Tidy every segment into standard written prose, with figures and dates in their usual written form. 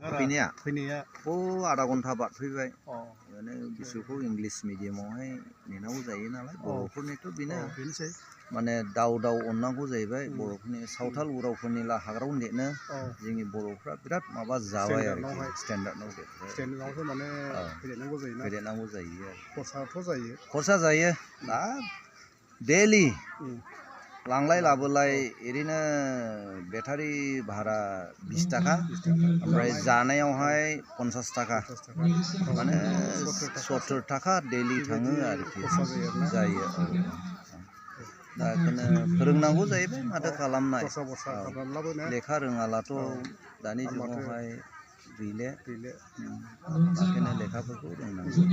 फैनाया आधा घन्टा बारफैबाय माने बिसोरखौ इंलिश मिडियामावहाय नेनांगौ जायो नालाय बर'फोरनिथ' बेनोसै माने दाउ अननांगौ जाहैबाय बर'फोरनि सावथाल उरावफोरनिला हाग्रायाव नेनो जोंनि बर'फ्रा बिराद माबा जाबाय आरोखि स्टेन्डार्डआवसो माने फेदेरनांगौ जायो खरसा जायो दा डेलि लांलाय लाबोलाय ओरैनो बेटारि भारा 20 टाका ओमफ्राय जानायावहाय 50 टाका माने 70 टाका डेलि थाङो आरोखि जायो दा बेखौनो फोरोंनांगौ जाहैबाय माथो खालामनाय लेखा रोङालाथ' दानि जुगावहाय गैले ओंखायनो लेखाफोरखौ रोंनांगौ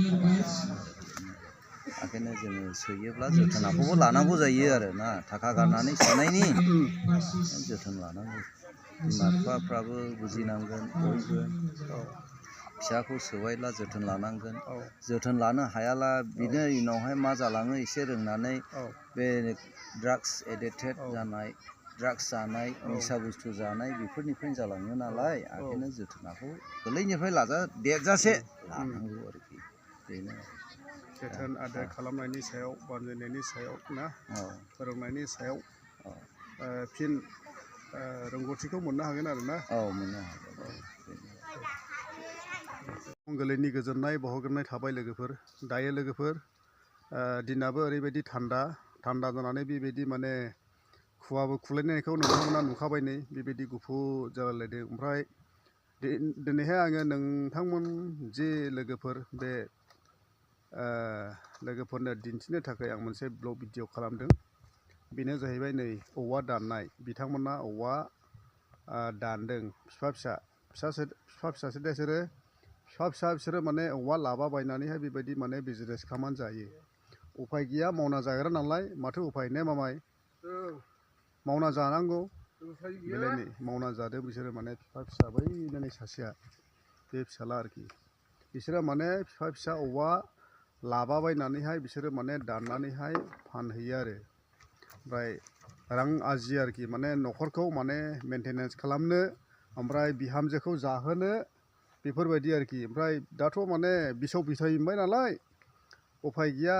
ओंखायनो जोङो सोयोब्ला जोथोनखौबो लानांगौ जायो आरो ना थाखा गारनानै सोनायनि जोथोन लानांगौ बिमा बिफाफ्राबो बुजिनांगोन बयबो फिसाखौ सोबायब्ला जोथोन लानांगोन जोथोन लानो हायाला बिनो उनावहाय मा जालाङो एसे रोंनानै बे ड्राग्स एडिक्टेड जानाय ड्राग्स जानाय निसा बुस्थु जानाय बेफोरनिफ्रायनो जालाङो नालाय ओंखायनो जोथोनखौ गोरलैनिफ्राय देरजासे लानांगौ आरोखि बेनो जोथोन आदर खालामनायनि सायाव बानजायनायनि सायाव ना फोरोंनायनि सायाव फिन रोंगौथिखौ मोननो हागोन आरो ना मोननो हागोन गोरलैनि गोजोननाय बावहरग्रोनाय थाबाय लोगोफोर दायो लोगोफोर दिनाबो ओरैबायदि थान्दा जानानै बेबायदि माने खुवाबो खुलायनायखौ नोंथांमोना नुखाबाय नै बेबायदि गुफुर जालायलायदों ओमफ्राय दिनैहाय आङो नोंथांमोन जे लोगोफोर बे लोगोफोरनो दिन्थिनो थाखाय आं मोनसे ब्लग भिडिअ खालामदों बेनो जाहैबाय नै औवा दाननाय बिथांमोना औवा दानदों फिसा फिसासो बिसोरो माने औवा लाबा बायनानैहाय बेबायदि माने बिजनेस खालामनानै जायो उफाय गैया मावना जाग्रा नालाय माथो उफाय ने मामाय मावना जानांगौ बेलायनि मावना जादों बिसोरो माने फिसा बैनानै सासेया बे फिसाला आरोखि बिसोरो माने फिसा औवा लाबाबायनानैहाय बिसोरो माने दाननानैहाय फानहैयो आरो ओमफ्राय रां आरजियो आरोखि माने न'खरखौ माने मेनटेनेन्स खालामनो ओमफ्राय बिहामजोखौ जाहोनो बेफोरबायदि आरोखि ओमफ्राय दाथ' माने बिसौ बिथाय मोनबाय नालाय उफाय गैया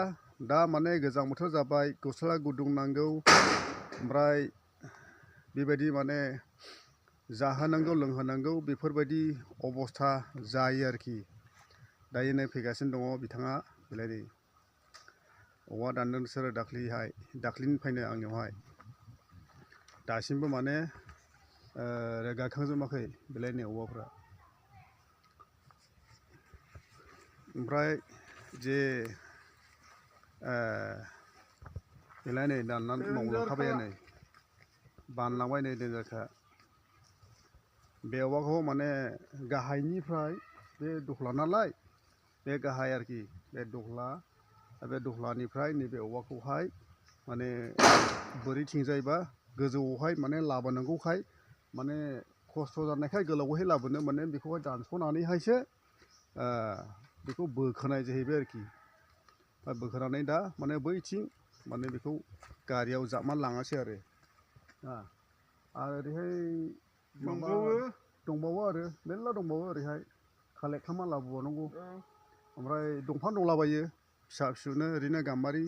दा माने गोजां बोथोर जाबाय गस्ला गुदुं नांगौ ओमफ्राय बेबायदि माने जाहोनांगौ लोंहोनांगौ बेफोरबायदि अबस्था जायो आरोखि दायो नै फैगासिनो दङ बिथाङा बेलाय औवा दानदों बिसोरो दाख्लिनिफ्रायनो आंनियावहाय दासिमबो माने रोगाखांजोबाखै बेलायनि औवाफ्रा ओमफ्राय जे बेलाय नै दाननानै मावलांखाबाय नै बानलांबाय नै देन्जारखा बे औवाखौ माने गाहायनिफ्राय बे दख्ला नालाय बे गाहाय आरोखि बे दख्लानिफ्राय नैबे औवाखौहाय माने बोरैथिंजायबा गोजौआवहाय माने लाबोनांगौखाय माने खस्थ' जानायखाय गोलावैहाय लाबोनो माने बेखौहाय दानस'नानैहायसो बेखौ बोखोनाय जाहैबाय आरोखि बोखोनानै दा माने बैथिं माने बेखौ गारियाव जाबना लाङासै आरो ओरैहाय दंबावो आरो मेरला दंबावो ओरैहाय कालेक्ट खालामना लाबोबावनांगौ ओमफ्राय दंफां दंलाबायो फिसा फिसौनो ओरैनो गाम्बारि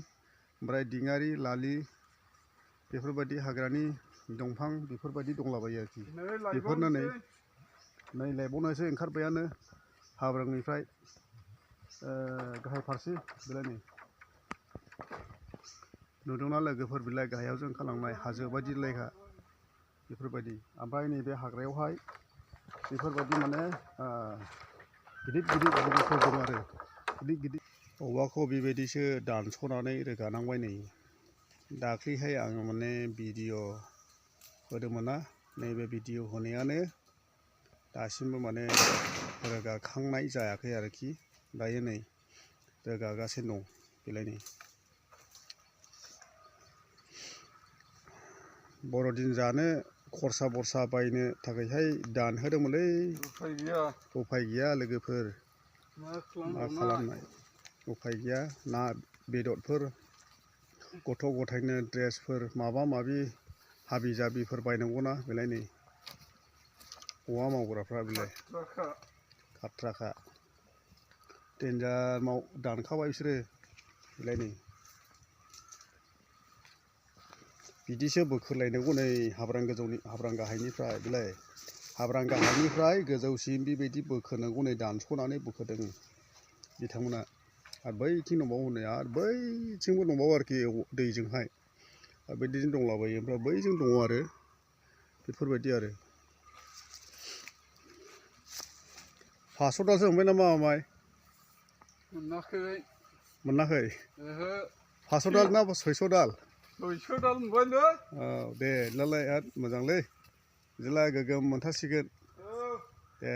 ओमफ्राय दिङारि लालि बेफोरबायदि हाग्रानि दंफां बेफोरबायदि दंलाबायो आरोखि बेफोरनो नै लायबावनोसै ओंखारबायानो हाब्रांनिफ्राय गाहाय फारसे बेलाय नै नुदोंना लोगोफोर बिलाइ गाहायावजों ओंखारलांनाय हाजो बायदि लायखा बेफोरबायदि ओमफ्राय नैबे हाग्रायावहाय बेफोरबायदि माने गिदिर बुरुफोर दं आरो गिदिर औवाखौ बेबायदिसो दानस'नानै रोगानांबाय नै दाख्लैहाय आङो माने भिडिअ होदोंमोन ना नैबे भिडिअ होनायानो दासिमबो माने रोगाखांनाय जायाखै आरोखि दायो नै रोगागासिनो दं बेलाय नै बर'दिन जानो खरसा बरसा बायनो थाखायहाय दानहोदोंमोनलै उफाय गैया लोगोफोर मा खालामनाय उफाय गैया ना बेदरफोर गथ' गथायनो ड्रेसफोर माबा माबि हाबि जाबिफोर बायनांगौना बेलाय नै औवा मावग्राफ्रा बेलाय खाथ्राखा देन्जार दानखाबाय बिसोरो बेलाय नै बिदिसो बोखोलायनांगौ नै हाब्रां गोजौनि हाब्रां गाहायनिफ्राय बेलाय हाब्रां गाहायनिफ्राय गोजौसिम बेबायदि बोखोनांगौ नै दानस'नानै बोखोदों बिथांमोना आरो बैथिं दंबावो हनै आरो बैथिंबो दंबावो आरोखि दैजोंहाय आरो बिदिनो दंलाबायो ओमफ्राय बैजों दङ आरो बेफोरबायदि आरो 500 दालसो मोनबाय नामा मामाय मोनाखै 500 दाल ना 600 दाल 600 दाल मोनबायलै औ दे होनब्लालाय आरो मोजांलै बिदिब्ला गोगोम मोनथारसिगोन दे